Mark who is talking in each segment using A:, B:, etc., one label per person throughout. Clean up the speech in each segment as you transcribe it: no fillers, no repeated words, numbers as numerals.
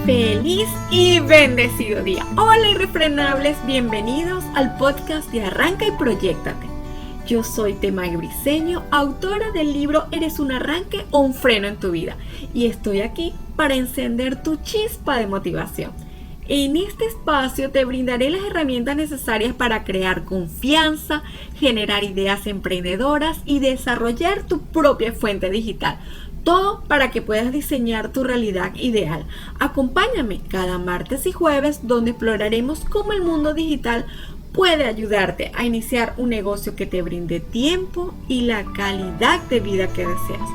A: Feliz y bendecido día. Hola irrefrenables, bienvenidos al podcast de Arranca y Proyéctate. Yo soy Temay Briceño, autora del libro Eres un arranque o un freno en tu vida, y estoy aquí para encender tu chispa de motivación. En este espacio te brindaré las herramientas necesarias para crear confianza, generar ideas emprendedoras y desarrollar tu propia fuente digital. Todo para que puedas diseñar tu realidad ideal. Acompáñame cada martes y jueves donde exploraremos cómo el mundo digital puede ayudarte a iniciar un negocio que te brinde tiempo y la calidad de vida que deseas.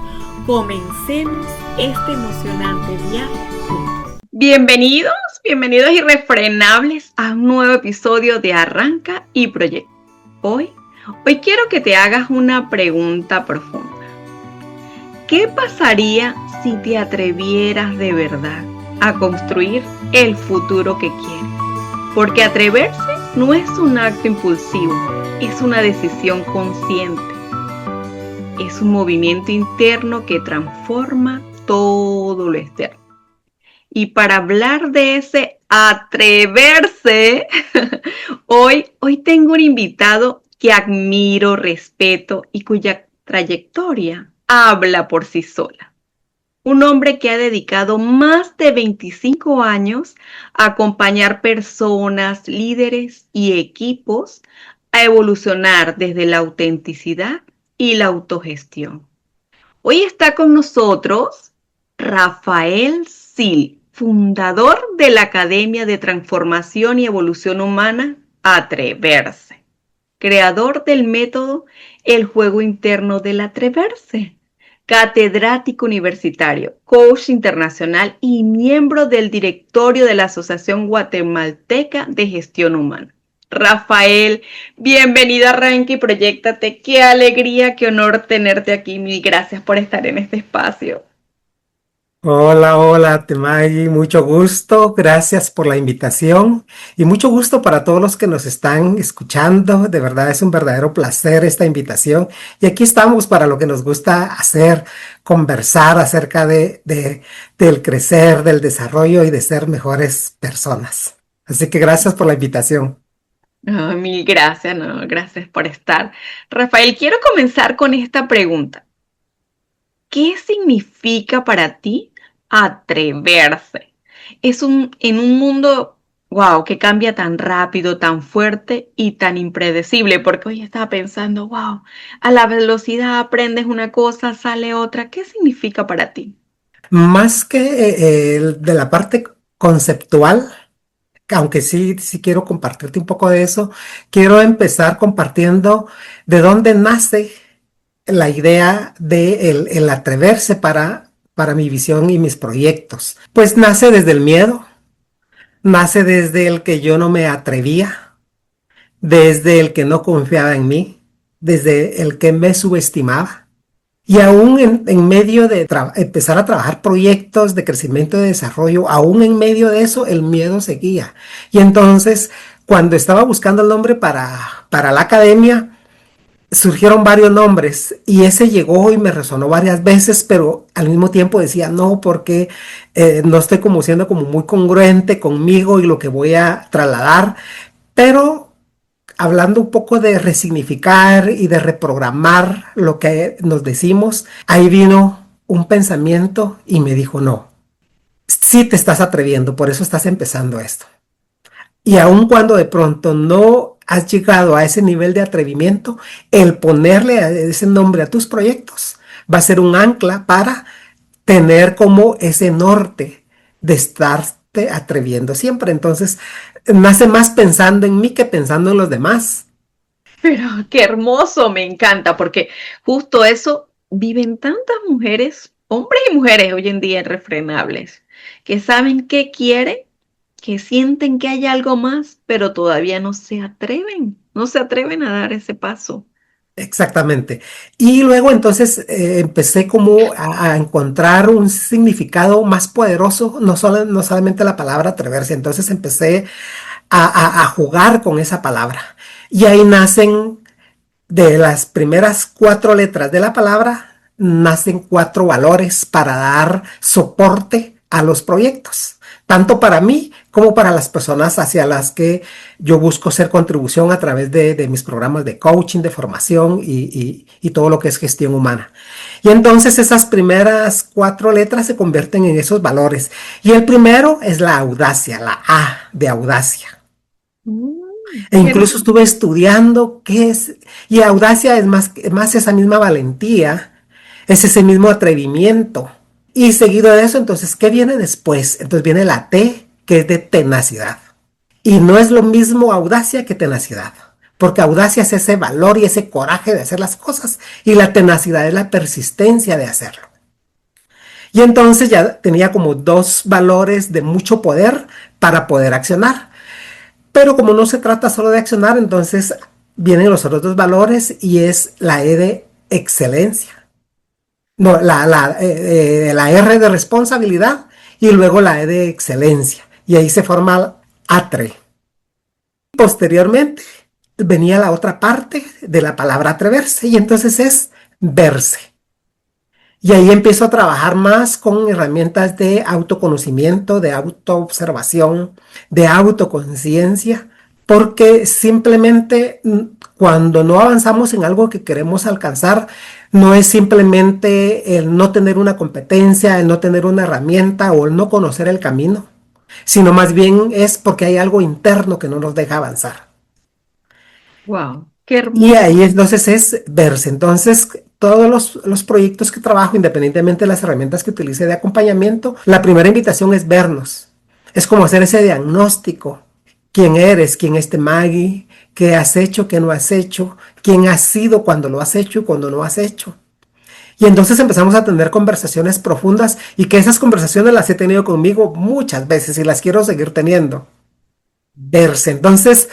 A: Comencemos este emocionante viaje juntos. Bienvenidos irrefrenables a un nuevo episodio de Arranca y Proyecta. Hoy quiero que te hagas una pregunta profunda. ¿Qué pasaría si te atrevieras de verdad a construir el futuro que quieres? Porque atreverse no es un acto impulsivo, es una decisión consciente. Es un movimiento interno que transforma todo lo externo. Y para hablar de ese atreverse, hoy tengo un invitado que admiro, respeto y cuya trayectoria habla por sí sola. Un hombre que ha dedicado más de 25 años a acompañar personas, líderes y equipos a evolucionar desde la autenticidad y la autogestión. Hoy está con nosotros Rafael Sil, fundador de la Academia de Transformación y Evolución Humana Atreverse, creador del método El Juego Interno del Atreverse, catedrático universitario, coach internacional y miembro del directorio de la Asociación Guatemalteca de Gestión Humana. Rafael, bienvenido a Arranca y Proyéctate. Qué alegría, qué honor tenerte aquí. Mil gracias por estar en este espacio.
B: Hola, Temay, mucho gusto, gracias por la invitación y mucho gusto para todos los que nos están escuchando. De verdad es un verdadero placer esta invitación y aquí estamos para lo que nos gusta hacer, conversar acerca del crecer, del desarrollo y de ser mejores personas. Así que gracias por la invitación.
A: Mil gracias, gracias por estar. Rafael, quiero comenzar con esta pregunta. ¿Qué significa para ti atreverse? En un mundo, que cambia tan rápido, tan fuerte y tan impredecible, porque hoy estaba pensando, a la velocidad aprendes una cosa, sale otra. ¿Qué significa para ti?
B: Más que de la parte conceptual, aunque sí quiero compartirte un poco de eso, quiero empezar compartiendo de dónde nace la idea de el atreverse para mi visión y mis proyectos. Pues nace desde el miedo, nace desde el que yo no me atrevía, desde el que no confiaba en mí, desde el que me subestimaba. Y aún en medio de empezar a trabajar proyectos de crecimiento y de desarrollo, aún en medio de eso, el miedo seguía. Y entonces, cuando estaba buscando el nombre para la academia, surgieron varios nombres y ese llegó y me resonó varias veces, pero al mismo tiempo decía no, porque no estoy como siendo como muy congruente conmigo y lo que voy a trasladar. Pero hablando un poco de resignificar y de reprogramar lo que nos decimos, ahí vino un pensamiento y me dijo no, sí te estás atreviendo, por eso estás empezando esto. Y aun cuando de pronto no has llegado a ese nivel de atrevimiento, el ponerle ese nombre a tus proyectos va a ser un ancla para tener como ese norte de estarte atreviendo siempre. Entonces, nace más pensando en mí que pensando en los demás.
A: Pero qué hermoso, me encanta, porque justo eso viven tantas mujeres, hombres y mujeres hoy en día irrefrenables, que saben qué quieren, que sienten que hay algo más, pero todavía no se atreven a dar ese paso.
B: Exactamente. Y luego entonces empecé como a encontrar un significado más poderoso, no solamente la palabra atreverse. Entonces empecé a jugar con esa palabra. Y ahí nacen, de las primeras 4 letras de la palabra, nacen 4 valores para dar soporte a los proyectos. tanto para mí como para las personas hacia las que yo busco ser contribución a través de mis programas de coaching, de formación y todo lo que es gestión humana. Y entonces esas primeras 4 letras se convierten en esos valores. Y el primero es la audacia, la A de audacia. E
A: Qué
B: incluso estuve estudiando qué es, y audacia es más esa misma valentía, es ese mismo atrevimiento. Y seguido de eso, entonces, ¿qué viene después? Entonces viene la T, que es de tenacidad. Y no es lo mismo audacia que tenacidad, porque audacia es ese valor y ese coraje de hacer las cosas, y la tenacidad es la persistencia de hacerlo. Y entonces ya tenía como 2 valores de mucho poder para poder accionar. Pero como no se trata solo de accionar, entonces vienen los otros 2 valores y es la E de excelencia. No, la R de responsabilidad y luego la E de excelencia. Y ahí se forma ATRE. Posteriormente venía la otra parte de la palabra atreverse y entonces es verse. Y ahí empiezo a trabajar más con herramientas de autoconocimiento, de autoobservación, de autoconciencia, porque simplemente cuando no avanzamos en algo que queremos alcanzar, no es simplemente el no tener una competencia, el no tener una herramienta o el no conocer el camino, sino más bien es porque hay algo interno que no nos deja avanzar.
A: wow, qué
B: Y
A: hermoso.
B: ahí entonces es verse. Entonces, todos los proyectos que trabajo, independientemente de las herramientas que utilice de acompañamiento, la primera invitación es vernos. Es como hacer ese diagnóstico. ¿Quién eres? ¿Quién es Maggie? ¿Qué has hecho? ¿Qué no has hecho? ¿Quién has sido cuando lo has hecho y cuando no has hecho? Y entonces empezamos a tener conversaciones profundas y que esas conversaciones las he tenido conmigo muchas veces y las quiero seguir teniendo. Verse. Entonces,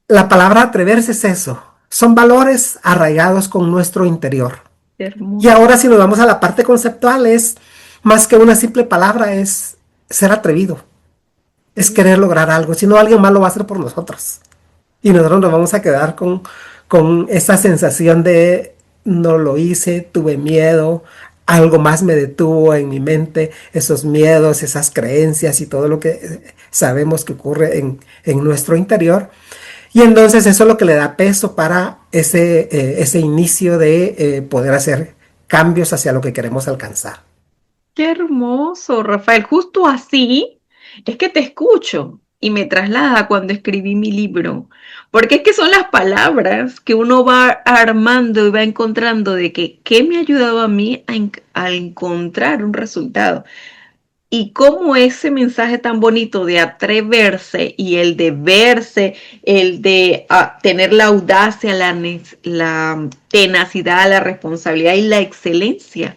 B: la palabra atreverse es eso. Son valores arraigados con nuestro interior.
A: Qué
B: Y
A: hermoso.
B: ahora si nos vamos a la parte conceptual, es más que una simple palabra, es ser atrevido, es querer lograr algo. Si no, alguien más lo va a hacer por nosotros. Y nosotros nos vamos a quedar con esa sensación de no lo hice, tuve miedo, algo más me detuvo en mi mente, esos miedos, esas creencias y todo lo que sabemos que ocurre en nuestro interior. Y entonces eso es lo que le da peso para ese inicio de poder hacer cambios hacia lo que queremos alcanzar.
A: Qué hermoso, Rafael. Justo así es que te escucho y me traslada cuando escribí mi libro. Porque es que son las palabras que uno va armando y va encontrando de que qué me ha ayudado a mí a encontrar un resultado. Y cómo ese mensaje tan bonito de atreverse y el de verse, el de tener la audacia, la tenacidad, la responsabilidad y la excelencia,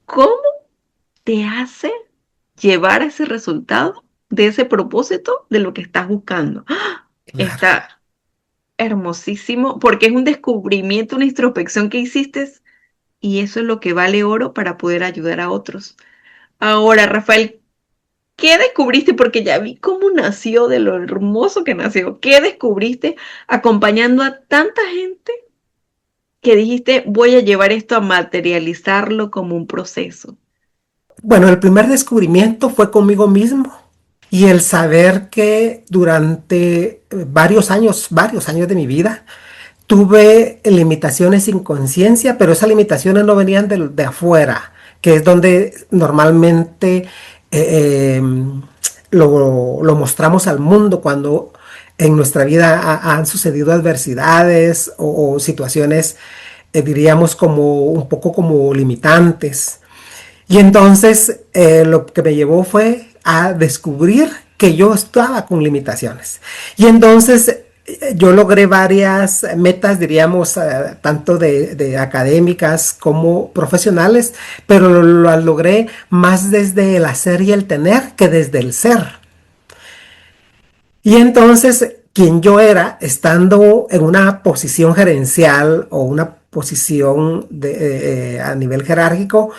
A: ¿cómo te hace llevar a ese resultado, de ese propósito, de lo que estás buscando?
B: Claro.
A: Está hermosísimo porque es un descubrimiento, una introspección que hiciste y eso es lo que vale oro para poder ayudar a otros. Ahora, Rafael, ¿qué descubriste? Porque ya vi cómo nació, de lo hermoso que nació. ¿Qué descubriste acompañando a tanta gente que dijiste, voy a llevar esto a materializarlo como un proceso?
B: Bueno, el primer descubrimiento fue conmigo mismo y el saber que durante varios años de mi vida, tuve limitaciones sin conciencia, pero esas limitaciones no venían de afuera, que es donde normalmente eh, lo mostramos al mundo cuando en nuestra vida han sucedido adversidades o situaciones, diríamos, como un poco como limitantes. Y entonces lo que me llevó fue a descubrir que yo estaba con limitaciones. Y entonces yo logré varias metas, diríamos, tanto de académicas como profesionales, pero las logré más desde el hacer y el tener que desde el ser. Y entonces, quien yo era, estando en una posición gerencial o una posición a nivel jerárquico,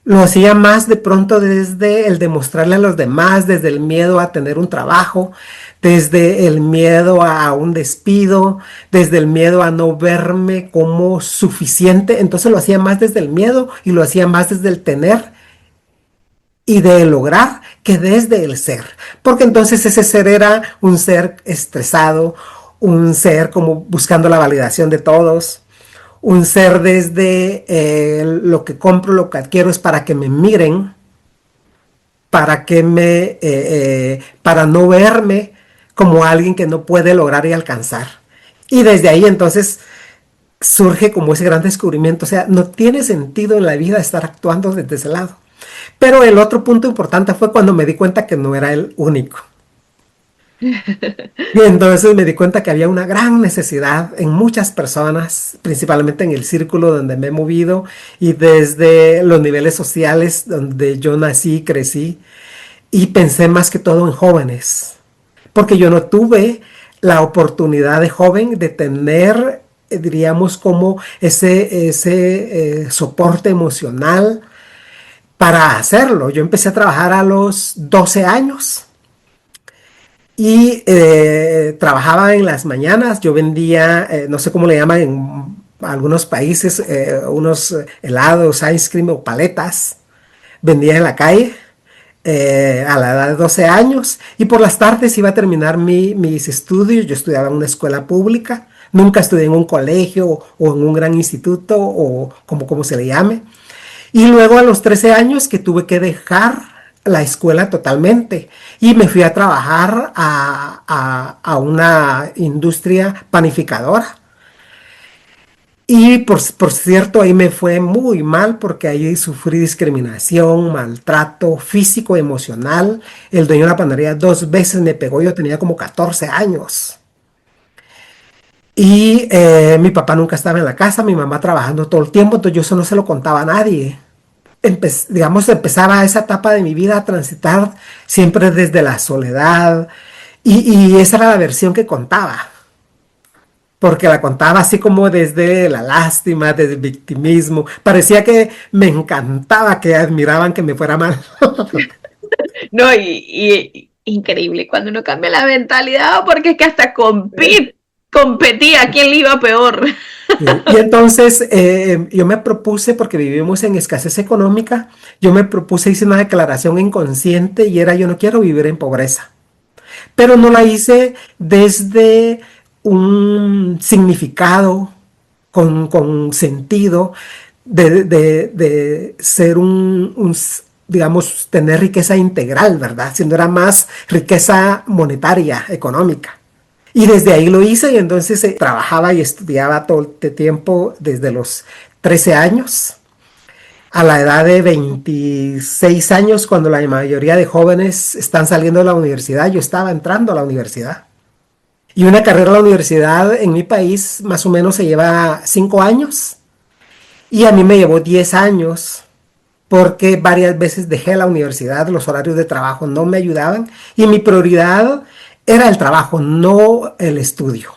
B: lo hacía más de pronto desde el demostrarle a los demás, desde el miedo a tener un trabajo, desde el miedo a un despido, desde el miedo a no verme como suficiente. Entonces lo hacía más desde el miedo y lo hacía más desde el tener y de lograr que desde el ser. Porque entonces ese ser era un ser estresado, un ser como buscando la validación de todos, un ser desde lo que compro, lo que adquiero es para que me miren, para no verme como alguien que no puede lograr y alcanzar. Y desde ahí entonces surge como ese gran descubrimiento, o sea, no tiene sentido en la vida estar actuando desde ese lado. Pero el otro punto importante fue cuando me di cuenta que no era el único. Y entonces me di cuenta que había una gran necesidad en muchas personas, principalmente en el círculo donde me he movido y desde los niveles sociales donde yo nací y crecí. Y pensé más que todo en jóvenes, porque yo no tuve la oportunidad de joven de tener, diríamos, como ese soporte emocional para hacerlo. Yo empecé a trabajar a los 12 años y trabajaba en las mañanas. Yo vendía, no sé cómo le llaman en algunos países, unos helados, ice cream o paletas. Vendía en la calle a la edad de 12 años y por las tardes iba a terminar mis estudios. Yo estudiaba en una escuela pública, nunca estudié en un colegio o en un gran instituto o como se le llame. Y luego a los 13 años que tuve que dejar la escuela totalmente y me fui a trabajar a una industria panificadora. Y por cierto, ahí me fue muy mal porque ahí sufrí discriminación, maltrato físico, emocional. El dueño de la panadería 2 veces me pegó, yo tenía como 14 años. Y mi papá nunca estaba en la casa, mi mamá trabajando todo el tiempo, entonces yo eso no se lo contaba a nadie. Digamos, empezaba esa etapa de mi vida a transitar siempre desde la soledad y esa era la versión que contaba. Porque la contaba así como desde la lástima, desde el victimismo. Parecía que me encantaba que admiraban que me fuera mal.
A: No, y increíble cuando uno cambia la mentalidad, porque es que hasta competía quién le iba peor.
B: Y entonces yo me propuse, porque vivimos en escasez económica, yo me propuse, hice una declaración inconsciente y era yo no quiero vivir en pobreza. Pero no la hice desde un significado con sentido de ser digamos, tener riqueza integral, ¿verdad? Siendo era más riqueza monetaria, económica. Y desde ahí lo hice y entonces trabajaba y estudiaba todo el tiempo desde los 13 años. A la edad de 26 años, cuando la mayoría de jóvenes están saliendo de la universidad, yo estaba entrando a la universidad. Y una carrera en la universidad en mi país más o menos se lleva 5 años. Y a mí me llevó 10 años porque varias veces dejé la universidad, los horarios de trabajo no me ayudaban y mi prioridad era el trabajo, no el estudio.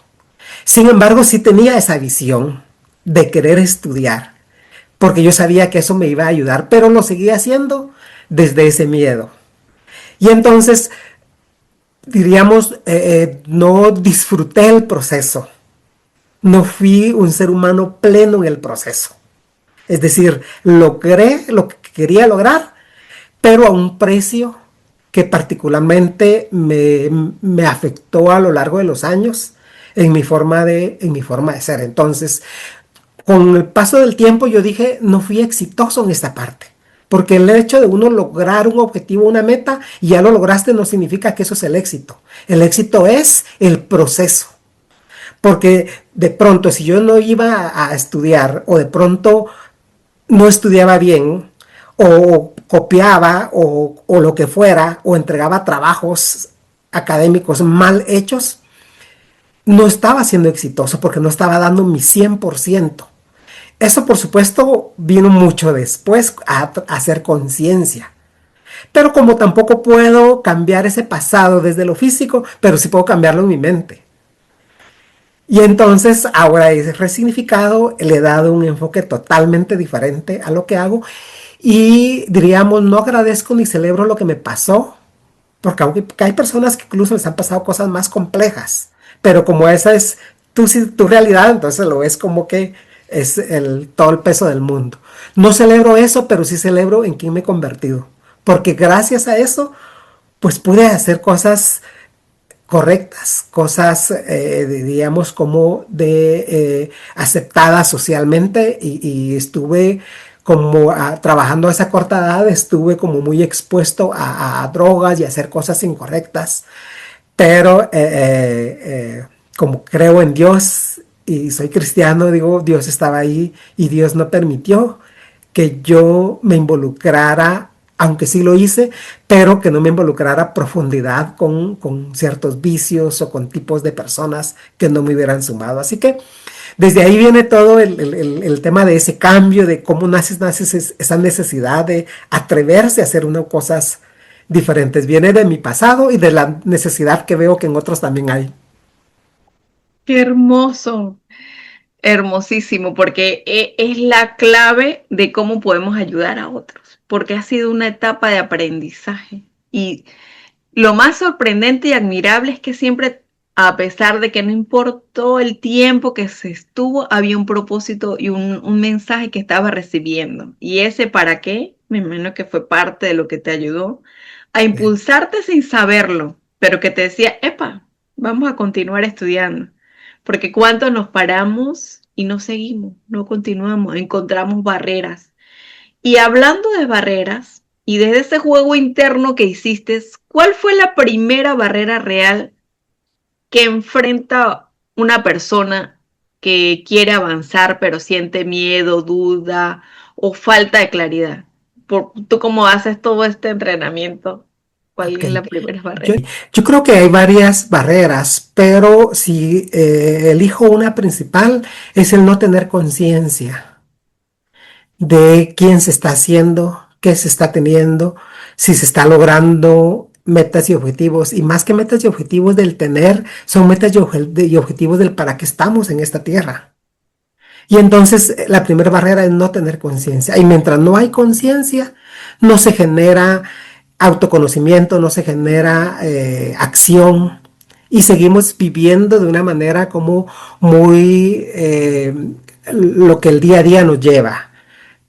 B: Sin embargo, sí tenía esa visión de querer estudiar, porque yo sabía que eso me iba a ayudar, pero lo seguía haciendo desde ese miedo. Y entonces, diríamos, no disfruté el proceso, no fui un ser humano pleno en el proceso. Es decir, logré lo que quería lograr, pero a un precio que particularmente me afectó a lo largo de los años en mi forma de ser. Entonces, con el paso del tiempo yo dije, no fui exitoso en esta parte. Porque el hecho de uno lograr un objetivo, una meta, y ya lo lograste, no significa que eso es el éxito. El éxito es el proceso. Porque de pronto, si yo no iba a estudiar, o de pronto no estudiaba bien, o copiaba, o lo que fuera, o entregaba trabajos académicos mal hechos, no estaba siendo exitoso porque no estaba dando mi 100%. Eso, por supuesto, vino mucho después a hacer conciencia. Pero como tampoco puedo cambiar ese pasado desde lo físico, pero sí puedo cambiarlo en mi mente. Y entonces ahora ese resignificado, le he dado un enfoque totalmente diferente a lo que hago. Y diríamos, no agradezco ni celebro lo que me pasó, porque aunque hay personas que incluso les han pasado cosas más complejas. Pero como esa es tu realidad, entonces lo ves como que es todo el peso del mundo. No celebro eso, pero sí celebro en quién me he convertido. porque gracias a eso, pues pude hacer cosas correctas, cosas, diríamos, como de aceptadas socialmente y estuve como trabajando a esa corta edad, estuve como muy expuesto a drogas y a hacer cosas incorrectas, pero como creo en Dios y soy cristiano, digo, Dios estaba ahí y Dios no permitió que yo me involucrara, aunque sí lo hice, pero que no me involucrara a profundidad con ciertos vicios o con tipos de personas que no me hubieran sumado. Así que desde ahí viene todo el tema de ese cambio, de cómo naces esa necesidad de atreverse a hacer cosas diferentes. Viene de mi pasado y de la necesidad que veo que en otros también hay.
A: Qué hermoso, hermosísimo, porque es la clave de cómo podemos ayudar a otros, porque ha sido una etapa de aprendizaje. Y lo más sorprendente y admirable es que siempre, a pesar de que no importó el tiempo que se estuvo, había un propósito y un mensaje que estaba recibiendo. Y ese para qué, me imagino que fue parte de lo que te ayudó a impulsarte sin saberlo, pero que te decía, epa, vamos a continuar estudiando. Porque cuánto nos paramos y no seguimos, no continuamos, encontramos barreras. Y hablando de barreras, y desde ese juego interno que hiciste, ¿cuál fue la primera barrera real que enfrenta una persona que quiere avanzar pero siente miedo, duda o falta de claridad? ¿Tú cómo haces todo este entrenamiento? ¿Cuál es la
B: Okay.
A: primera
B: Yo,
A: barrera?
B: yo creo que hay varias barreras, pero si elijo una principal es el no tener conciencia de quién se está haciendo, qué se está teniendo, si se está logrando metas y objetivos. Y más que metas y objetivos del tener, son metas y objetivos del para qué estamos en esta tierra. Y entonces la primera barrera es no tener conciencia. Y mientras no hay conciencia, no se genera autoconocimiento, no se genera acción. Y seguimos viviendo de una manera como muy lo que el día a día nos lleva.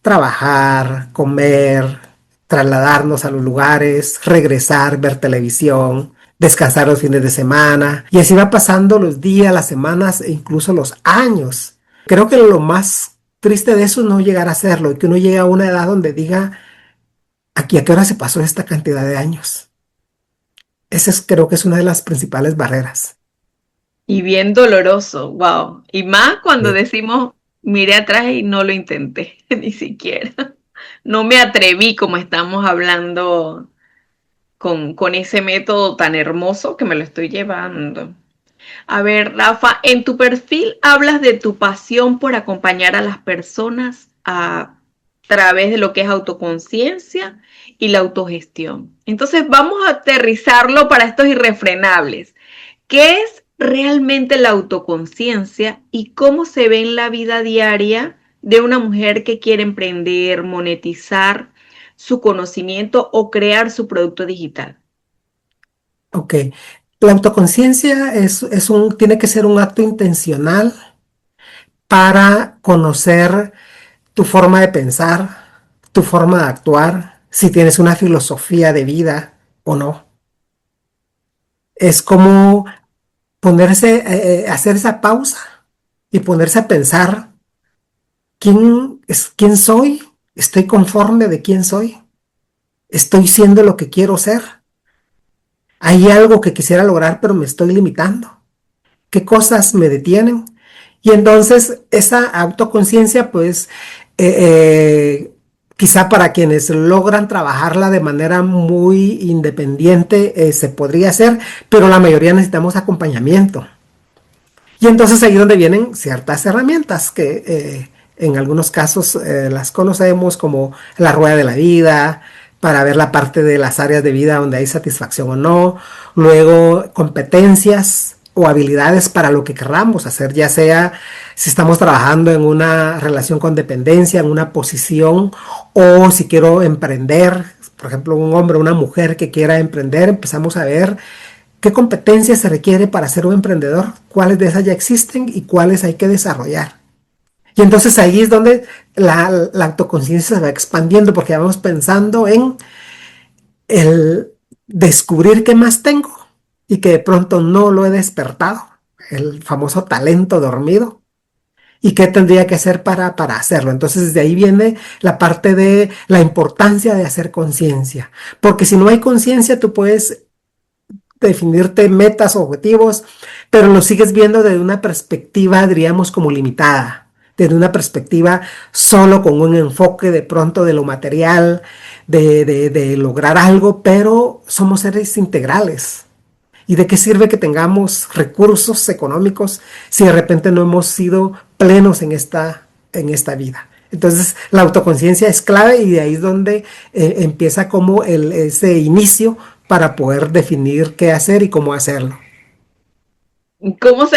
B: Trabajar, comer, trasladarnos a los lugares, regresar, ver televisión, descansar los fines de semana. Y así va pasando los días, las semanas e incluso los años. Creo que lo más triste de eso es no llegar a hacerlo y que uno llegue a una edad donde diga, aquí a qué hora se pasó esta cantidad de años. Creo que es una de las principales barreras.
A: Y bien doloroso, wow. Y más cuando
B: Sí.
A: decimos, miré atrás y no lo intenté, ni siquiera. No me atreví como estamos hablando con ese método tan hermoso que me lo estoy llevando. A ver, Rafa, en tu perfil hablas de tu pasión por acompañar a las personas a través de lo que es autoconciencia y la autogestión. Entonces vamos a aterrizarlo para estos irrefrenables. ¿Qué es realmente la autoconciencia y cómo se ve en la vida diaria de una mujer que quiere emprender, monetizar su conocimiento o crear su producto digital?
B: Ok. La autoconciencia tiene que ser un acto intencional para conocer tu forma de pensar, tu forma de actuar, si tienes una filosofía de vida o no. Es como hacer esa pausa y ponerse a pensar quién soy, estoy conforme de quién soy, estoy siendo lo que quiero ser. Hay algo que quisiera lograr, pero me estoy limitando. ¿Qué cosas me detienen? Y entonces esa autoconciencia, pues, eh, eh, quizá para quienes logran trabajarla de manera muy independiente, se podría hacer, pero la mayoría necesitamos acompañamiento. Y entonces ahí es donde vienen ciertas herramientas que en algunos casos las conocemos como la rueda de la vida, para ver la parte de las áreas de vida donde hay satisfacción o no. Luego competencias o habilidades para lo que querramos hacer, ya sea si estamos trabajando en una relación con dependencia, en una posición, o si quiero emprender, por ejemplo, un hombre o una mujer que quiera emprender, empezamos a ver qué competencias se requiere para ser un emprendedor, cuáles de esas ya existen y cuáles hay que desarrollar. Y entonces ahí es donde la autoconciencia se va expandiendo porque vamos pensando en el descubrir qué más tengo y que de pronto no lo he despertado, el famoso talento dormido, y qué tendría que hacer para hacerlo. Entonces, de ahí viene la parte de la importancia de hacer conciencia, porque si no hay conciencia, tú puedes definirte metas, objetivos, pero lo sigues viendo desde una perspectiva, diríamos, como limitada, desde una perspectiva solo con un enfoque de pronto de lo material, de lograr algo, pero somos seres integrales. ¿Y de qué sirve que tengamos recursos económicos si de repente no hemos sido plenos en esta vida? Entonces, la autoconciencia es clave y de ahí es donde empieza como ese inicio para poder definir qué hacer y cómo hacerlo.
A: ¿Cómo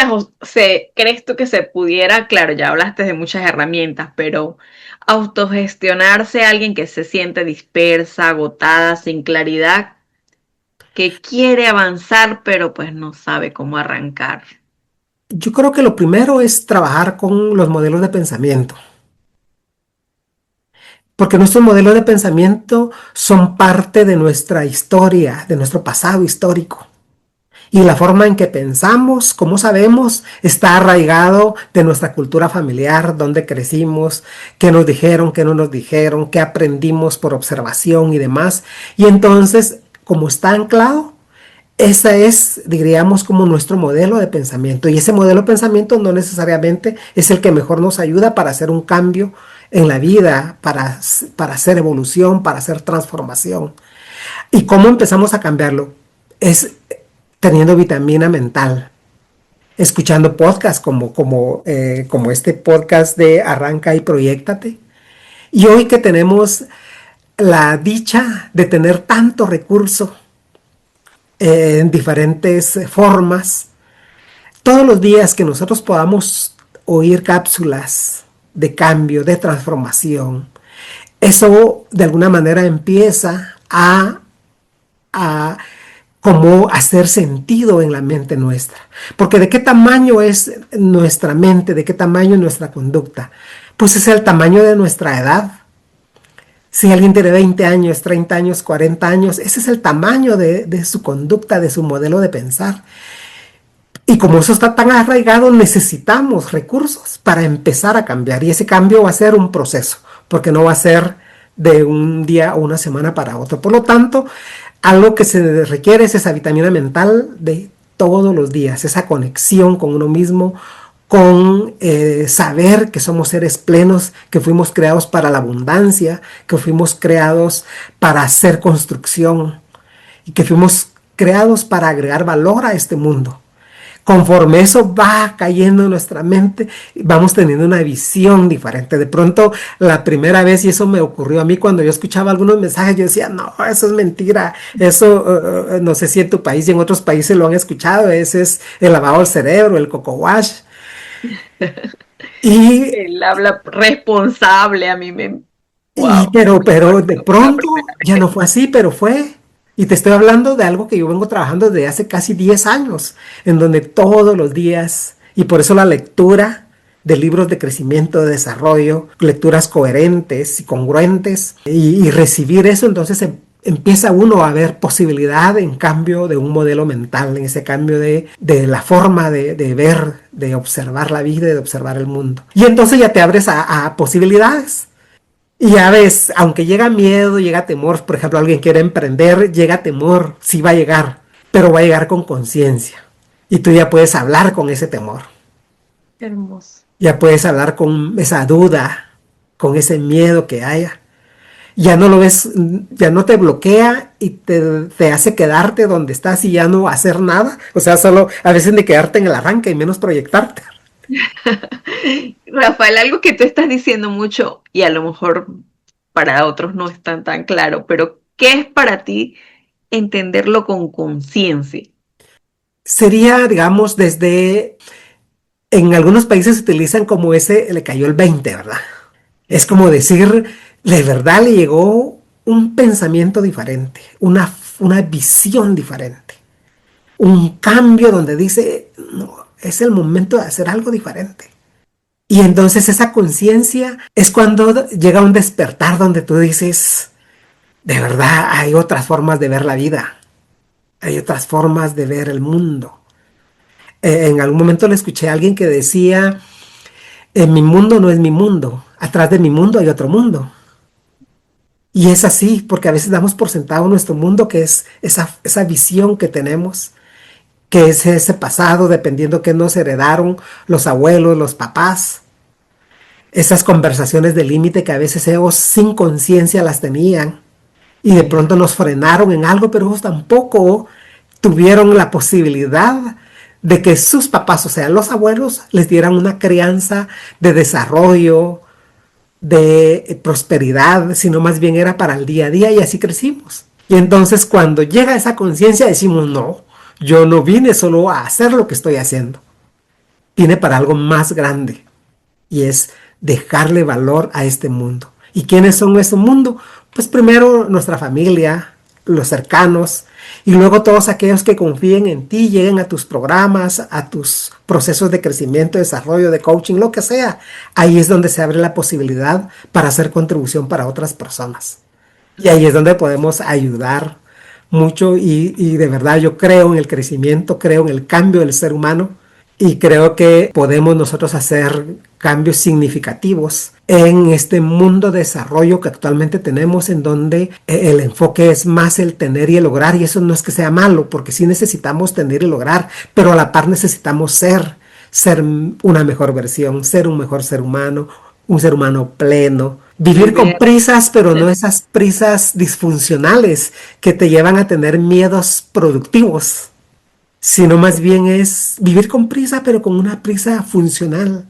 A: crees tú que se pudiera, claro, ya hablaste de muchas herramientas, pero autogestionarse a alguien que se siente dispersa, agotada, sin claridad, que quiere avanzar, pero pues no sabe cómo arrancar?
B: Yo creo que lo primero es trabajar con los modelos de pensamiento, porque nuestros modelos de pensamiento son parte de nuestra historia, de nuestro pasado histórico. Y la forma en que pensamos, como sabemos, está arraigado de nuestra cultura familiar, donde crecimos, qué nos dijeron, qué no nos dijeron, qué aprendimos por observación y demás. Y entonces, como está anclado, ese es, diríamos, como nuestro modelo de pensamiento. Y ese modelo de pensamiento no necesariamente es el que mejor nos ayuda para hacer un cambio en la vida, para hacer evolución, para hacer transformación. ¿Y cómo empezamos a cambiarlo? Es teniendo vitamina mental, escuchando podcasts como este podcast de Arranca y Proyéctate. Y hoy que tenemos la dicha de tener tanto recurso en diferentes formas, todos los días que nosotros podamos oír cápsulas de cambio, de transformación, eso de alguna manera empieza a cómo hacer sentido en la mente nuestra. Porque ¿de qué tamaño es nuestra mente? ¿De qué tamaño es nuestra conducta? Pues es el tamaño de nuestra edad. Si alguien tiene 20 años, 30 años, 40 años, ese es el tamaño de su conducta, de su modelo de pensar. Y como eso está tan arraigado, necesitamos recursos para empezar a cambiar. Y ese cambio va a ser un proceso, porque no va a ser de un día o una semana para otro. Por lo tanto, algo que se requiere es esa vitamina mental de todos los días, esa conexión con uno mismo, con saber que somos seres plenos, que fuimos creados para la abundancia, que fuimos creados para hacer construcción y que fuimos creados para agregar valor a este mundo. Conforme eso va cayendo en nuestra mente, vamos teniendo una visión diferente. De pronto, la primera vez, y eso me ocurrió a mí cuando yo escuchaba algunos mensajes, yo decía, no, eso es mentira. Eso, no sé si en tu país y en otros países lo han escuchado, ese es el lavado del cerebro, el coco wash. Y,
A: El habla responsable a mí me...
B: y
A: Wow,
B: pero de pronto ya no fue así, pero fue. Y te estoy hablando de algo que yo vengo trabajando desde hace casi 10 años, en donde todos los días, y por eso la lectura de libros de crecimiento, de desarrollo, lecturas coherentes y congruentes, y recibir eso, entonces empieza uno a ver posibilidad en cambio de un modelo mental, en ese cambio de la forma de ver, de observar la vida y de observar el mundo. Y entonces ya te abres a posibilidades. Y ya ves, aunque llega miedo, llega temor, por ejemplo, alguien quiere emprender, llega temor, sí va a llegar, pero va a llegar con conciencia. Y tú ya puedes hablar con ese temor.
A: hermoso.
B: Ya puedes hablar con esa duda, con ese miedo que haya. Ya no lo ves, ya no te bloquea y te hace quedarte donde estás y ya no hacer nada. O sea, solo a veces ni quedarte en el arranque y menos proyectarte.
A: Rafael, algo que tú estás diciendo mucho y a lo mejor para otros no es tan claro, pero ¿qué es para ti entenderlo con conciencia?
B: Sería, digamos, en algunos países se utilizan como ese, le cayó el 20, ¿verdad? Es como decir, de verdad le llegó un pensamiento diferente, una visión diferente, un cambio donde dice, no, es el momento de hacer algo diferente. Y entonces esa conciencia es cuando llega un despertar donde tú dices, de verdad hay otras formas de ver la vida, hay otras formas de ver el mundo. En algún momento le escuché a alguien que decía, en mi mundo no es mi mundo, atrás de mi mundo hay otro mundo. Y es así, porque a veces damos por sentado nuestro mundo, que es esa visión que tenemos, que es ese pasado, dependiendo que nos heredaron los abuelos, los papás, esas conversaciones de límite que a veces ellos sin conciencia las tenían y de pronto nos frenaron en algo, pero ellos tampoco tuvieron la posibilidad de que sus papás, o sea, los abuelos, les dieran una crianza de desarrollo, de prosperidad, sino más bien era para el día a día y así crecimos. Y entonces cuando llega esa conciencia decimos, no, yo no vine solo a hacer lo que estoy haciendo, vine para algo más grande y es dejarle valor a este mundo. ¿Y quiénes son ese mundo? Pues primero nuestra familia, los cercanos, y luego todos aquellos que confíen en ti, lleguen a tus programas, a tus procesos de crecimiento, desarrollo, de coaching, lo que sea. Ahí es donde se abre la posibilidad para hacer contribución para otras personas. Y ahí es donde podemos ayudar mucho y de verdad yo creo en el crecimiento, creo en el cambio del ser humano y creo que podemos nosotros hacer cambios significativos en este mundo de desarrollo que actualmente tenemos, en donde el enfoque es más el tener y el lograr, y eso no es que sea malo, porque sí necesitamos tener y lograr, pero a la par necesitamos ser una mejor versión, ser un mejor ser humano, un ser humano pleno, vivir con prisas, pero no esas prisas disfuncionales que te llevan a tener miedos productivos, sino más bien es vivir con prisa, pero con una prisa funcional,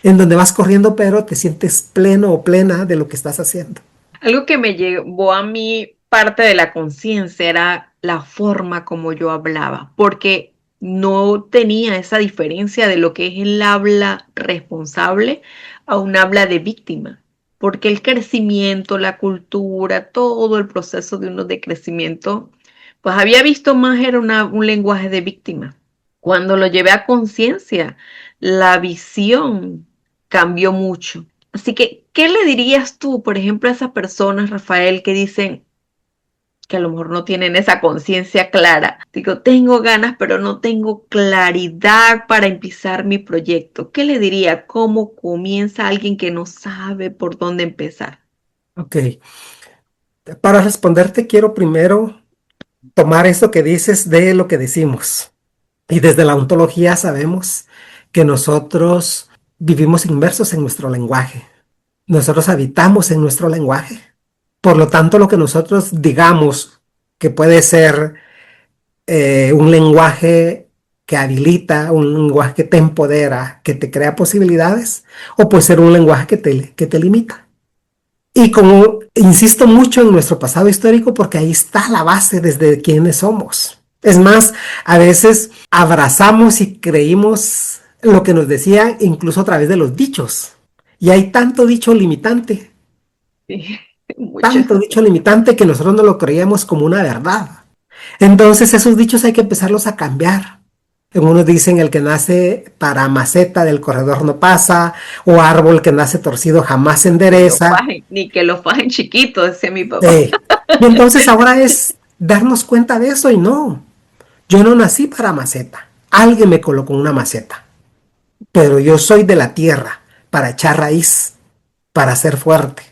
B: en donde vas corriendo, pero te sientes pleno o plena de lo que estás haciendo.
A: Algo que me llevó a mí parte de la conciencia era la forma como yo hablaba, porque no tenía esa diferencia de lo que es el habla responsable a un habla de víctima, porque el crecimiento, la cultura, todo el proceso de uno de crecimiento, pues había visto más era un lenguaje de víctima. Cuando lo llevé a conciencia, la visión cambió mucho. Así que, ¿qué le dirías tú, por ejemplo, a esas personas, Rafael, que dicen que a lo mejor no tienen esa conciencia clara? Digo, tengo ganas, pero no tengo claridad para empezar mi proyecto. ¿Qué le diría? ¿Cómo comienza alguien que no sabe por dónde empezar?
B: Ok, para responderte quiero primero tomar esto que dices de lo que decimos. Y desde la ontología sabemos que nosotros vivimos inmersos en nuestro lenguaje. Nosotros habitamos en nuestro lenguaje. Por lo tanto, lo que nosotros digamos que puede ser un lenguaje que habilita, un lenguaje que te empodera, que te crea posibilidades, o puede ser un lenguaje que te limita. Y como insisto mucho en nuestro pasado histórico, porque ahí está la base desde quiénes somos. Es más, a veces abrazamos y creímos lo que nos decían incluso a través de los dichos. Y hay tanto dicho limitante,
A: Sí,
B: tanto dicho limitante que nosotros no lo creíamos como una verdad. Entonces esos dichos hay que empezarlos a cambiar. Unos dicen el que nace para maceta del corredor no pasa, o árbol que nace torcido jamás se endereza.
A: Ni que lo fajen chiquito, decía mi papá.
B: Y entonces ahora es darnos cuenta de eso y no. Yo no nací para maceta. Alguien me colocó una maceta. Pero yo soy de la tierra para echar raíz, para ser fuerte.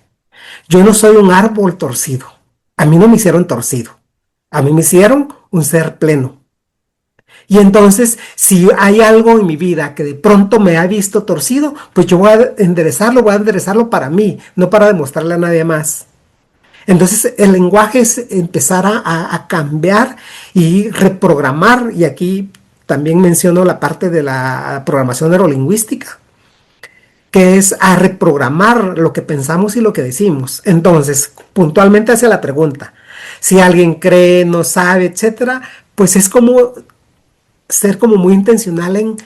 B: Yo no soy un árbol torcido. A mí no me hicieron torcido. A mí me hicieron un ser pleno. Y entonces, si hay algo en mi vida que de pronto me ha visto torcido, pues yo voy a enderezarlo para mí, no para demostrarle a nadie más. Entonces, el lenguaje es empezar a cambiar y reprogramar, y aquí también menciono la parte de la programación neurolingüística, que es a reprogramar lo que pensamos y lo que decimos. Entonces, puntualmente hacia la pregunta, si alguien cree, no sabe, etcétera, pues es como ser como muy intencional en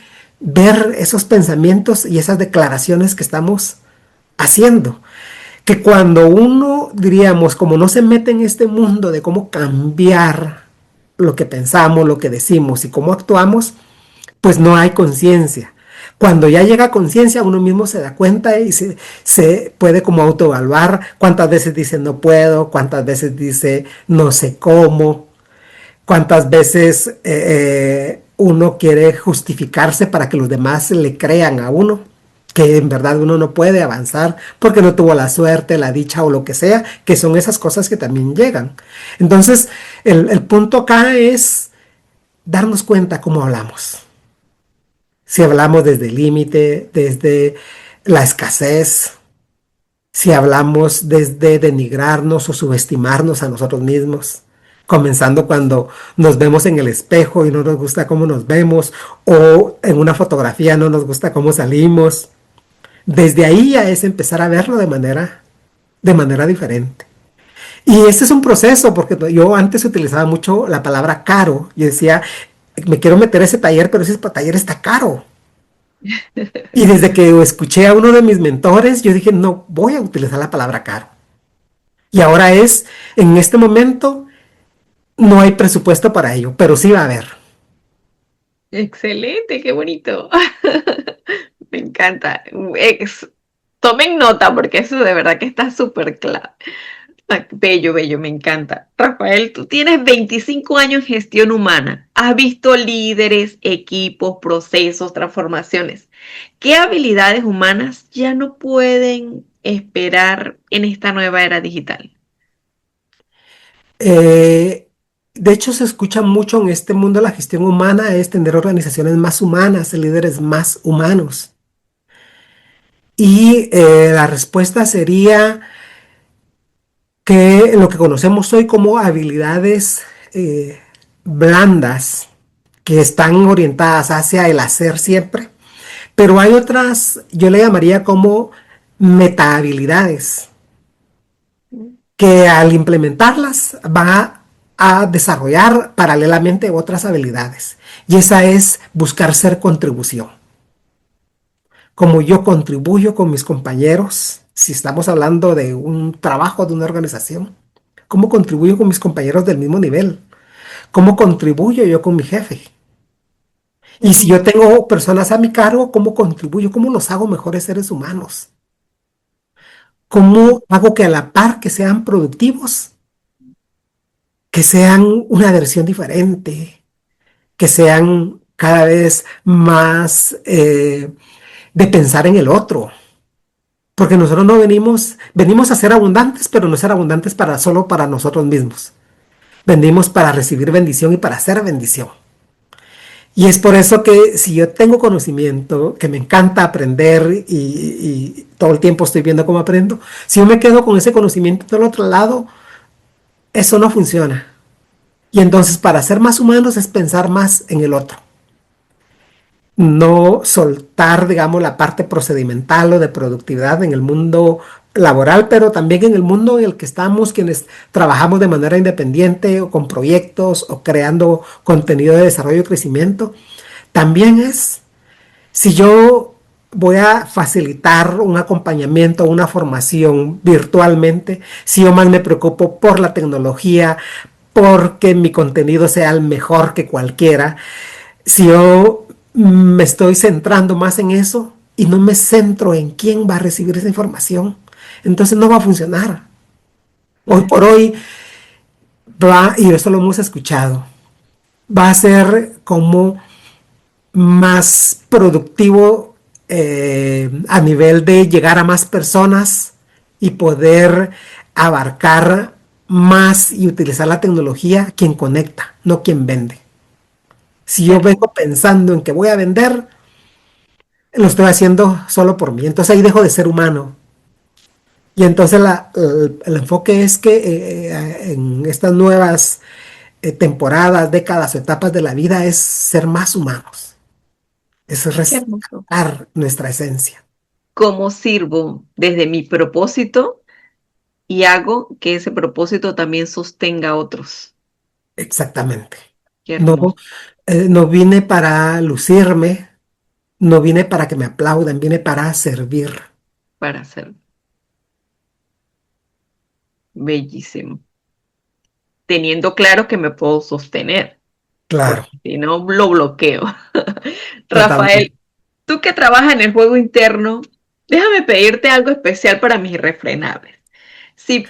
B: ver esos pensamientos y esas declaraciones que estamos haciendo. Que cuando uno, diríamos, como no se mete en este mundo de cómo cambiar lo que pensamos, lo que decimos y cómo actuamos, pues no hay conciencia. Cuando ya llega a conciencia, uno mismo se da cuenta y se puede como autoevaluar cuántas veces dice no puedo, cuántas veces dice no sé cómo, cuántas veces uno quiere justificarse para que los demás le crean a uno, que en verdad uno no puede avanzar porque no tuvo la suerte, la dicha o lo que sea, que son esas cosas que también llegan. Entonces, el punto acá es darnos cuenta cómo hablamos. Si hablamos desde el límite, desde la escasez, si hablamos desde denigrarnos o subestimarnos a nosotros mismos, comenzando cuando nos vemos en el espejo y no nos gusta cómo nos vemos, o en una fotografía no nos gusta cómo salimos. Desde ahí ya es empezar a verlo de manera diferente. Y este es un proceso, porque yo antes utilizaba mucho la palabra caro. Yo decía, me quiero meter a ese taller, pero ese taller está caro. Y desde que escuché a uno de mis mentores, yo dije, no voy a utilizar la palabra caro. Y ahora en este momento, no hay presupuesto para ello, pero sí va a haber.
A: Excelente, qué bonito. Me encanta. Tomen nota porque eso de verdad que está súper claro. Ah, bello, bello, me encanta. Rafael, tú tienes 25 años en gestión humana. Has visto líderes, equipos, procesos, transformaciones. ¿Qué habilidades humanas ya no pueden esperar en esta nueva era digital?
B: Eh, de hecho, se escucha mucho en este mundo la gestión humana, es tener organizaciones más humanas, líderes más humanos. Y la respuesta sería que lo que conocemos hoy como habilidades eh, blandas, que están orientadas hacia el hacer siempre, pero hay otras, yo le llamaría como metahabilidades, que al implementarlas va a desarrollar paralelamente otras habilidades. Y esa es buscar ser contribución. Como yo contribuyo con mis compañeros, si estamos hablando de un trabajo, de una organización, ¿cómo contribuyo con mis compañeros del mismo nivel? ¿Cómo contribuyo yo con mi jefe? Y si
A: Ujú,
B: yo tengo personas a mi cargo, ¿cómo contribuyo? ¿Cómo los hago mejores seres humanos? ¿Cómo hago que a la par que sean productivos, que sean una versión diferente, que sean cada vez más de pensar en el otro? Porque nosotros no venimos a ser abundantes, pero no ser abundantes para solo para nosotros mismos. Venimos para recibir bendición y para hacer bendición. Y es por eso que si yo tengo conocimiento, que me encanta aprender y todo el tiempo estoy viendo cómo aprendo, si yo me quedo con ese conocimiento del otro lado, eso no funciona. Y entonces para ser más humanos es pensar más en el otro. No soltar, digamos, la parte procedimental o de productividad en el mundo laboral, pero también en el mundo en el que estamos, quienes trabajamos de manera independiente o con proyectos o creando contenido de desarrollo y crecimiento. También es, si yo voy a facilitar un acompañamiento, una formación virtualmente, si yo más me preocupo por la tecnología, porque mi contenido sea el mejor que cualquiera, si yo me estoy centrando más en eso y no me centro en quién va a recibir esa información, entonces no va a funcionar. Hoy
A: claro.
B: por hoy va, y eso lo hemos escuchado, va a ser como más productivo a nivel de llegar a más personas y poder abarcar más y utilizar la tecnología quien conecta, no quien vende. Si
A: Qué
B: yo
A: hermoso.
B: vengo pensando en que voy a vender, lo estoy haciendo solo por mí. Entonces ahí dejo de ser humano. Y entonces el enfoque es que en estas nuevas temporadas, décadas, etapas de la vida es ser más humanos. Es
A: Qué hermoso.
B: rescatar nuestra esencia.
A: ¿Cómo sirvo desde mi propósito y hago que ese propósito también sostenga a otros?
B: Exactamente.
A: Qué
B: No,
A: hermoso
B: no vine para lucirme, no vine para que me aplaudan, vine para servir.
A: para hacer. Bellísimo. Teniendo claro que me puedo sostener,
B: Claro,
A: porque si no lo bloqueo. Rafael,
B: totalmente.
A: Tú que trabajas en el juego interno, déjame pedirte algo especial para mis irrefrenables. Si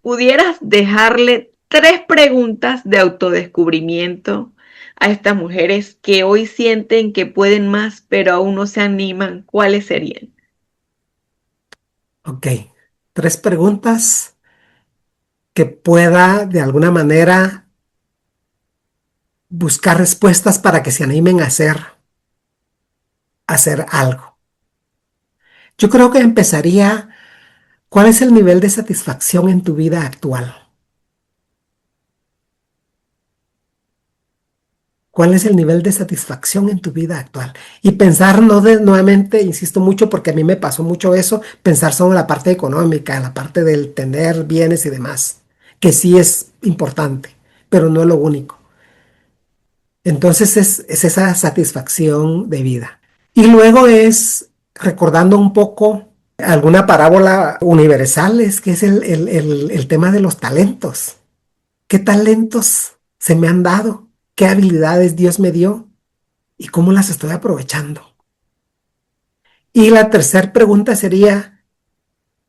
A: pudieras dejarle 3 preguntas de autodescubrimiento a estas mujeres que hoy sienten que pueden más, pero aún no se animan, ¿cuáles serían?
B: Ok, 3 preguntas que pueda de alguna manera buscar respuestas para que se animen a hacer algo. Yo creo que empezaría, ¿cuál es el nivel de satisfacción en tu vida actual? ¿Cuál es el nivel de satisfacción en tu vida actual? Y pensar no de, nuevamente, insisto mucho porque a mí me pasó mucho eso, pensar solo en la parte económica, en la parte del tener bienes y demás, que sí es importante, pero no es lo único. Entonces es esa satisfacción de vida. Y luego es recordando un poco alguna parábola universal, es que es el tema de los talentos. ¿Qué talentos se me han dado? ¿Qué habilidades Dios me dio? ¿Y cómo las estoy aprovechando? Y la tercera pregunta sería,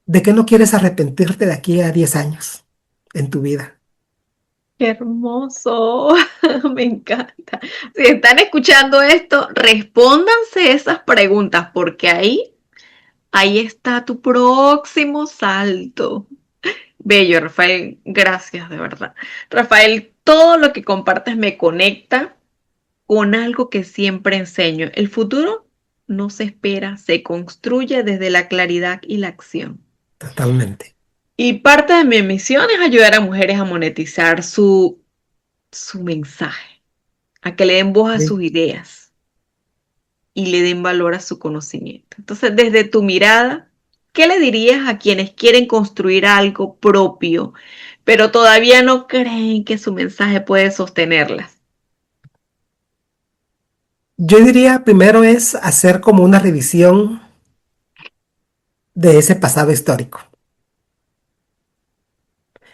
B: ¿de qué no quieres arrepentirte de aquí a 10 años en tu vida?
A: ¡Qué hermoso! Me encanta. Si están escuchando esto, respóndanse esas preguntas porque ahí está tu próximo salto. Bello, Rafael. Gracias, de verdad. Rafael, todo lo que compartes me conecta con algo que siempre enseño. El futuro no se espera, se construye desde la claridad y la acción.
B: Totalmente.
A: Y parte de mi misión es ayudar a mujeres a monetizar su mensaje, a que le den voz a
B: ¿Sí?
A: sus ideas y le den valor a su conocimiento. Entonces, desde tu mirada, ¿qué le dirías a quienes quieren construir algo propio, pero todavía no creen que su mensaje puede sostenerlas?
B: Yo diría primero es hacer como una revisión de ese pasado histórico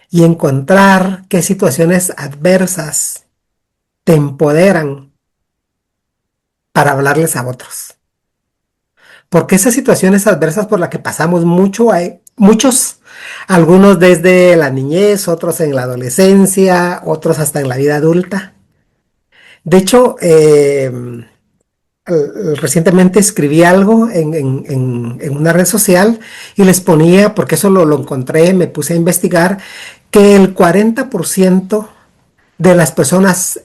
B: y encontrar qué situaciones adversas te empoderan para hablarles a otros. Porque esas situaciones adversas por las que pasamos mucho, hay muchos, algunos desde la niñez, otros en la adolescencia, otros hasta en la vida adulta. De hecho, recientemente escribí algo en una red social y les ponía, porque eso lo encontré, me puse a investigar, que el 40% de las personas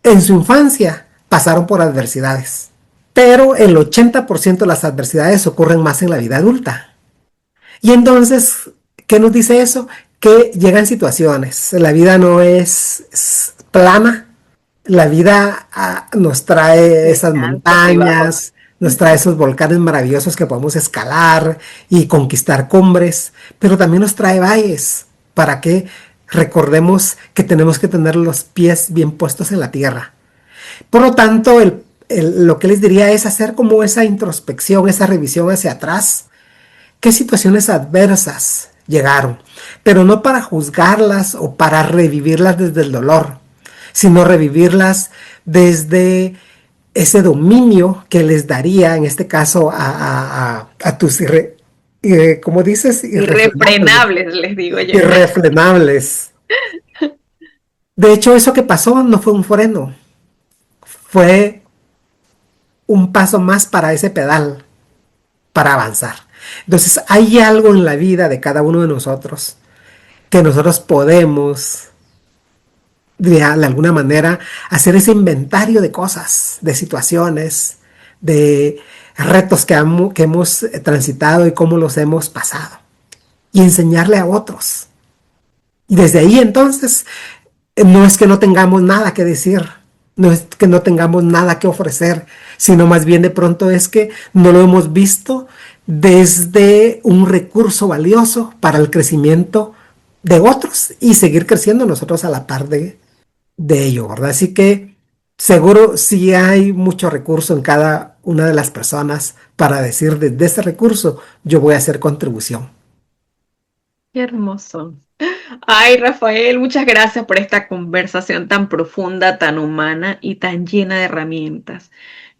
B: en su infancia pasaron por adversidades, pero el 80% de las adversidades ocurren más en la vida adulta. Y entonces, ¿qué nos dice eso? Que llegan situaciones, la vida no es plana, la vida nos trae esas
A: Altos y bajos.
B: montañas, nos trae esos volcanes maravillosos que podemos escalar y conquistar cumbres, pero también nos trae valles para que recordemos que tenemos que tener los pies bien puestos en la tierra. Por lo tanto, lo que les diría es hacer como esa introspección, esa revisión hacia atrás. ¿Qué situaciones adversas llegaron? Pero no para juzgarlas o para revivirlas desde el dolor, sino revivirlas desde ese dominio que les daría, en este caso, a tus, ¿cómo dices? Irrefrenables.
A: Irrefrenables, les digo yo.
B: Irrefrenables. De hecho, eso que pasó no fue un freno, fue un paso más para ese pedal, para avanzar. Entonces, hay algo en la vida de cada uno de nosotros que nosotros podemos, de alguna manera, hacer ese inventario de cosas, de situaciones, de retos que hemos transitado y cómo los hemos pasado. Y enseñarle a otros. Y desde ahí entonces, no es que no tengamos nada que decir, no es que no tengamos nada que ofrecer, sino más bien de pronto es que no lo hemos visto desde un recurso valioso para el crecimiento de otros y seguir creciendo nosotros a la par de ello, ¿verdad? Así que seguro sí hay mucho recurso en cada una de las personas para decir desde ese recurso yo voy a hacer contribución.
A: Qué hermoso. Ay, Rafael, muchas gracias por esta conversación tan profunda, tan humana y tan llena de herramientas.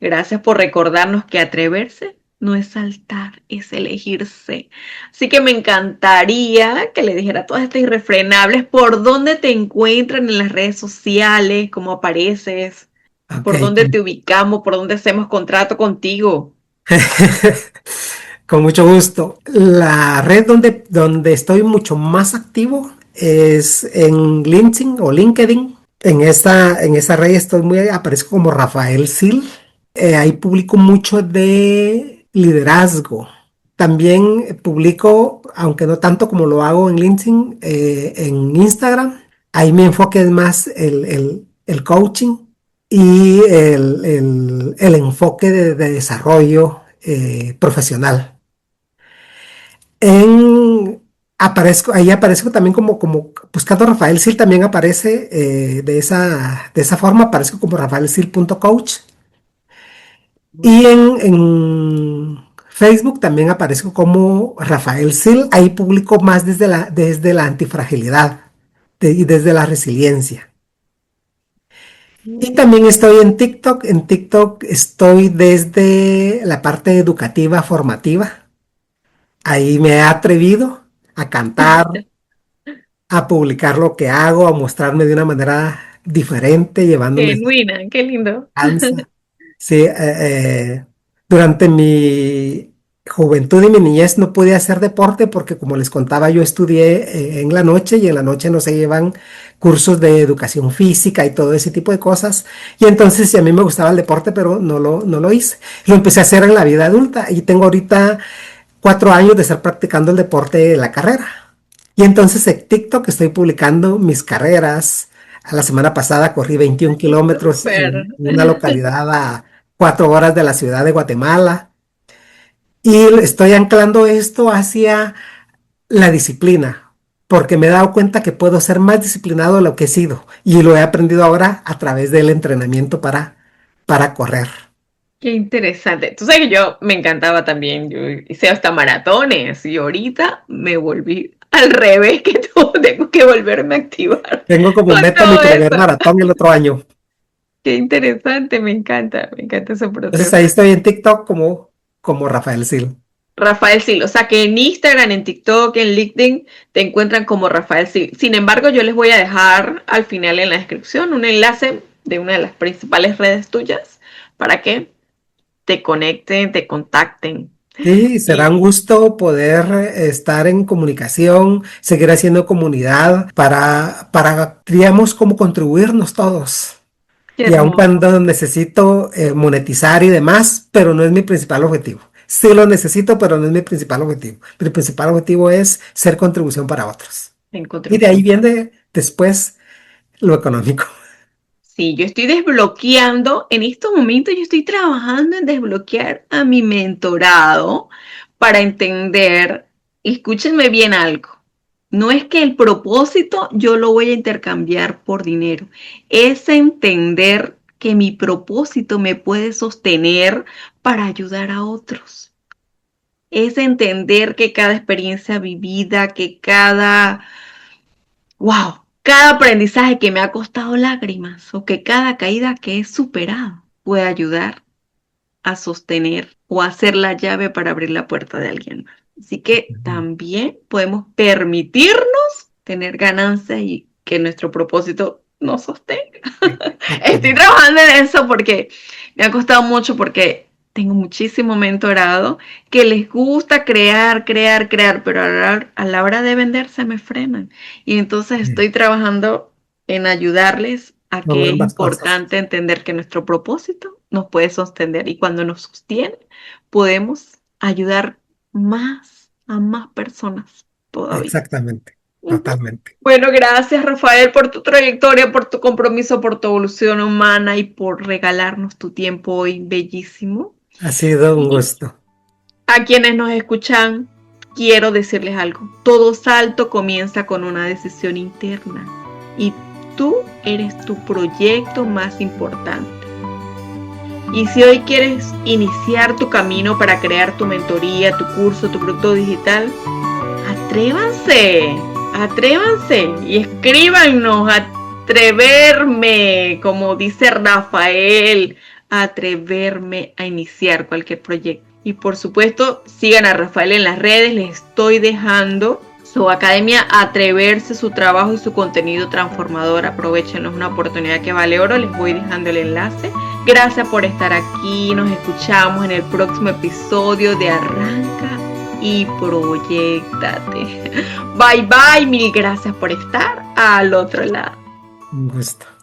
A: Gracias por recordarnos que atreverse no es saltar, es elegirse. Así que me encantaría que le dijera a todas estas irrefrenables por dónde te encuentran en las redes sociales, cómo apareces,
B: Ok.
A: por dónde te ubicamos, por dónde hacemos contrato contigo.
B: Con mucho gusto. La red donde estoy mucho más activo es en LinkedIn o LinkedIn. En esa red aparezco como Rafael Sil. Ahí publico mucho de liderazgo. También publico, aunque no tanto como lo hago en LinkedIn, en Instagram. Ahí mi enfoque es más el coaching y el enfoque de desarrollo profesional. En, ahí aparezco también como buscando Rafael Sil, también aparece de esa forma, aparezco como rafaelsil.coach. Y en Facebook también aparezco como Rafael Sil, ahí publico más desde la antifragilidad y desde la resiliencia. Y también estoy en TikTok estoy desde la parte educativa formativa. Ahí me he atrevido a cantar, a publicar lo que hago, a mostrarme de una manera diferente, llevándome
A: Genuina, qué lindo.
B: danza. Sí, durante mi juventud y mi niñez no pude hacer deporte porque, como les contaba, yo estudié en la noche y en la noche no se llevan cursos de educación física y todo ese tipo de cosas. Y entonces sí, a mí me gustaba el deporte, pero no lo hice. Lo empecé a hacer en la vida adulta y tengo ahorita 4 años de estar practicando el deporte de la carrera. Y entonces en TikTok estoy publicando mis carreras. A la semana pasada corrí 21 kilómetros
A: Súper.
B: en una localidad a 4 horas de la ciudad de Guatemala. Y estoy anclando esto hacia la disciplina, porque me he dado cuenta que puedo ser más disciplinado de lo que he sido. Y lo he aprendido ahora a través del entrenamiento para correr.
A: Qué interesante. Tú sabes que yo me encantaba también, yo hice hasta maratones y ahorita me volví al revés, que tú, tengo que volverme a activar
B: Tengo como
A: con
B: meta mi
A: todo
B: primer
A: eso.
B: maratón el otro año.
A: Qué interesante, me encanta ese
B: Entonces
A: proceso.
B: ahí estoy en TikTok como Rafael Sil.
A: Rafael Sil, o sea que en Instagram, en TikTok, en LinkedIn te encuentran como Rafael Sil. Sin embargo, yo les voy a dejar al final en la descripción un enlace de una de las principales redes tuyas para que te conecten, te contacten.
B: Sí, será un
A: Y
B: gusto poder estar en comunicación, seguir haciendo comunidad digamos, como contribuirnos todos.
A: qué
B: Y aun
A: hermoso.
B: cuando necesito monetizar y demás, pero no es mi principal objetivo. Sí lo necesito, pero no es mi principal objetivo. Mi principal objetivo es ser contribución para otros.
A: En
B: Y de ahí
A: contribución.
B: viene después lo económico.
A: Sí, yo estoy desbloqueando, en estos momentos yo estoy trabajando en desbloquear a mi mentorado para entender, escúchenme bien algo, no es que el propósito yo lo voy a intercambiar por dinero, es entender que mi propósito me puede sostener para ayudar a otros. Es entender que cada experiencia vivida, que cada aprendizaje que me ha costado lágrimas o que cada caída que he superado puede ayudar a sostener o a ser la llave para abrir la puerta de alguien más. Así que también podemos permitirnos tener ganancias y que nuestro propósito nos sostenga. Estoy
B: Exactamente.
A: trabajando en eso porque me ha costado mucho porque tengo muchísimo mentorado que les gusta crear, crear, crear, pero a la hora de vender se me frenan. Y entonces
B: Sí,
A: estoy trabajando en ayudarles a
B: son
A: que es
B: ambas cosas.
A: importante entender que nuestro propósito nos puede sostener y cuando nos sostiene podemos ayudar más a más personas todavía.
B: Exactamente.
A: Ujú.
B: Totalmente.
A: Bueno, gracias Rafael por tu trayectoria, por tu compromiso, por tu evolución humana y por regalarnos tu tiempo hoy bellísimo.
B: Ha sido un
A: Y
B: gusto.
A: a quienes nos escuchan, quiero decirles algo. Todo salto comienza con una decisión interna y tú eres tu proyecto más importante. Y si hoy quieres iniciar tu camino para crear tu mentoría, tu curso, tu producto digital, atrévanse, atrévanse y escríbanos, atreverme, como dice Rafael, atreverme a iniciar cualquier proyecto. Y por supuesto, sigan a Rafael en las redes, les estoy dejando su academia Atreverse, su trabajo y su contenido transformador. Aprovechenlo, es una oportunidad que vale oro, les voy dejando el enlace. Gracias por estar aquí, nos escuchamos en el próximo episodio de Arranca y Proyéctate. Bye bye, mil gracias por estar al otro lado.
B: Un gusto.